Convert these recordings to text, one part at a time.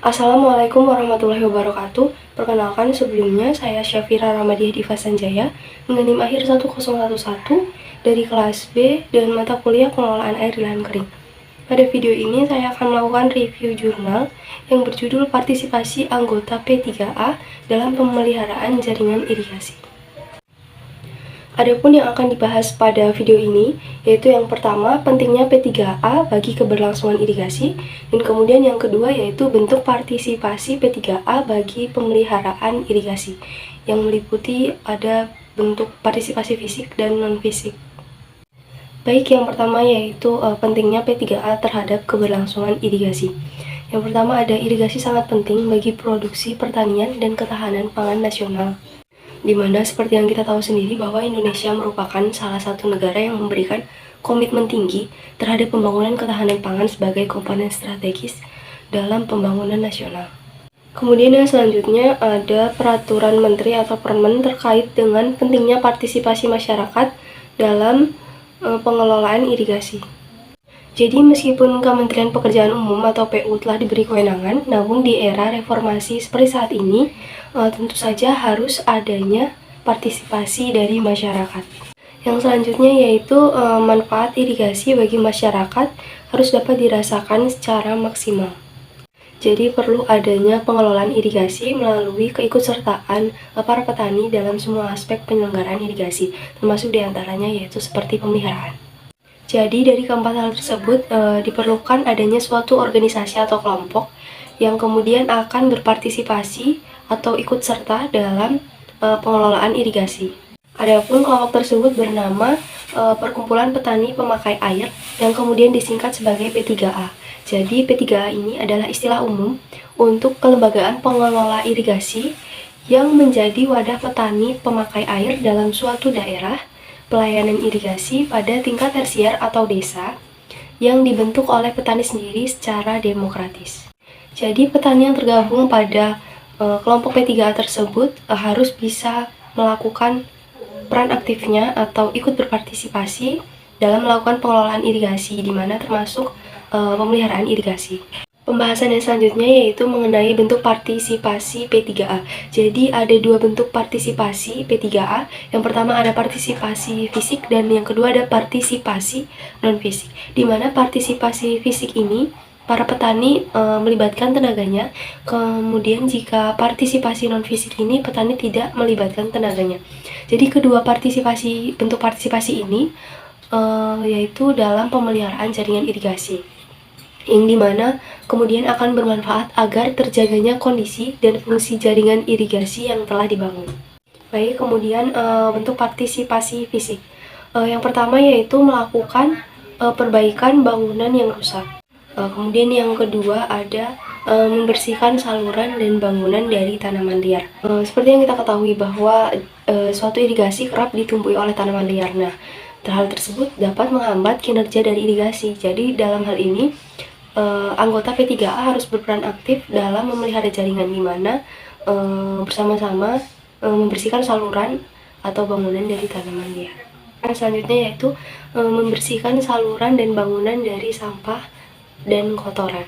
Assalamualaikum warahmatullahi wabarakatuh. Perkenalkan, sebelumnya saya Syafira Ramadiah Diva Sanjaya, mengenim akhir 1011 dari kelas B dan mata kuliah pengelolaan air di lahan kering. Pada video ini saya akan melakukan review jurnal yang berjudul Partisipasi Anggota P3A dalam Pemeliharaan Jaringan Irigasi. Adapun yang akan dibahas pada video ini, yaitu yang pertama, pentingnya P3A bagi keberlangsungan irigasi, dan kemudian yang kedua yaitu bentuk partisipasi P3A bagi pemeliharaan irigasi, yang meliputi ada bentuk partisipasi fisik dan non-fisik. Baik, yang pertama yaitu pentingnya P3A terhadap keberlangsungan irigasi. Yang pertama ada irigasi sangat penting bagi produksi pertanian dan ketahanan pangan nasional, di mana seperti yang kita tahu sendiri bahwa Indonesia merupakan salah satu negara yang memberikan komitmen tinggi terhadap pembangunan ketahanan pangan sebagai komponen strategis dalam pembangunan nasional. Kemudian yang selanjutnya ada peraturan menteri atau permen terkait dengan pentingnya partisipasi masyarakat dalam pengelolaan irigasi. Jadi meskipun Kementerian Pekerjaan Umum atau PU telah diberi kewenangan, namun di era reformasi seperti saat ini, tentu saja harus adanya partisipasi dari masyarakat. Yang selanjutnya yaitu manfaat irigasi bagi masyarakat harus dapat dirasakan secara maksimal. Jadi perlu adanya pengelolaan irigasi melalui keikutsertaan para petani dalam semua aspek penyelenggaraan irigasi, termasuk diantaranya yaitu seperti pemeliharaan. Jadi dari keempat hal tersebut diperlukan adanya suatu organisasi atau kelompok yang kemudian akan berpartisipasi atau ikut serta dalam pengelolaan irigasi. Adapun kelompok tersebut bernama Perkumpulan Petani Pemakai Air yang kemudian disingkat sebagai P3A. Jadi P3A ini adalah istilah umum untuk kelembagaan pengelola irigasi yang menjadi wadah petani pemakai air dalam suatu daerah pelayanan irigasi pada tingkat tersier atau desa yang dibentuk oleh petani sendiri secara demokratis. Jadi petani yang tergabung pada kelompok P3A tersebut harus bisa melakukan peran aktifnya atau ikut berpartisipasi dalam melakukan pengelolaan irigasi, di mana termasuk pemeliharaan irigasi. Pembahasan yang selanjutnya yaitu mengenai bentuk partisipasi P3A. Jadi ada dua bentuk partisipasi P3A. Yang pertama ada partisipasi fisik dan yang kedua ada partisipasi non-fisik. Di mana partisipasi fisik ini para petani melibatkan tenaganya. Kemudian jika partisipasi non-fisik ini petani tidak melibatkan tenaganya. Jadi kedua bentuk partisipasi ini yaitu dalam pemeliharaan jaringan irigasi, yang dimana kemudian akan bermanfaat agar terjaganya kondisi dan fungsi jaringan irigasi yang telah dibangun. Baik, kemudian bentuk partisipasi fisik. Yang pertama yaitu melakukan perbaikan bangunan yang rusak. Kemudian yang kedua ada membersihkan saluran dan bangunan dari tanaman liar. Seperti yang kita ketahui bahwa suatu irigasi kerap ditumbuhi oleh tanaman liar. Nah, hal tersebut dapat menghambat kinerja dari irigasi. Jadi dalam hal ini anggota P3A harus berperan aktif dalam memelihara jaringan, di mana bersama-sama membersihkan saluran atau bangunan dari tanaman liar. Selanjutnya yaitu membersihkan saluran dan bangunan dari sampah dan kotoran.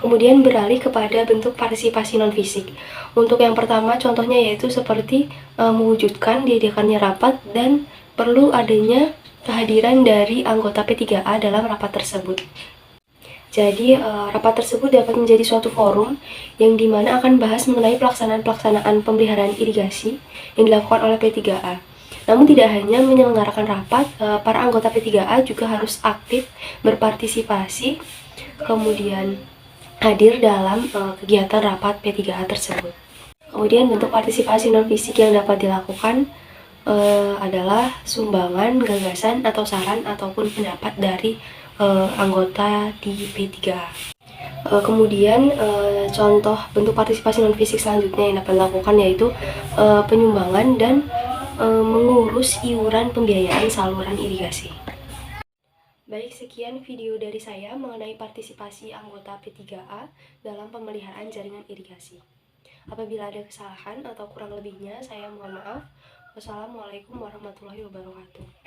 Kemudian beralih kepada bentuk partisipasi non-fisik. Untuk yang pertama contohnya yaitu seperti mewujudkan diadakannya rapat dan perlu adanya kehadiran dari anggota P3A dalam rapat tersebut. Jadi rapat tersebut dapat menjadi suatu forum yang dimana akan bahas mengenai pelaksanaan pemeliharaan irigasi yang dilakukan oleh P3A. Namun tidak hanya menyelenggarakan rapat, para anggota P3A juga harus aktif berpartisipasi, kemudian hadir dalam kegiatan rapat P3A tersebut. Kemudian bentuk partisipasi non-fisik yang dapat dilakukan adalah sumbangan, gagasan, atau saran ataupun pendapat dari anggota di P3A. Kemudian contoh bentuk partisipasi non-fisik selanjutnya yang dapat dilakukan yaitu penyumbangan dan mengurus iuran pembiayaan saluran irigasi. Baik, sekian video dari saya mengenai partisipasi anggota P3A dalam pemeliharaan jaringan irigasi. Apabila ada kesalahan atau kurang lebihnya, saya mohon maaf. Wassalamualaikum warahmatullahi wabarakatuh.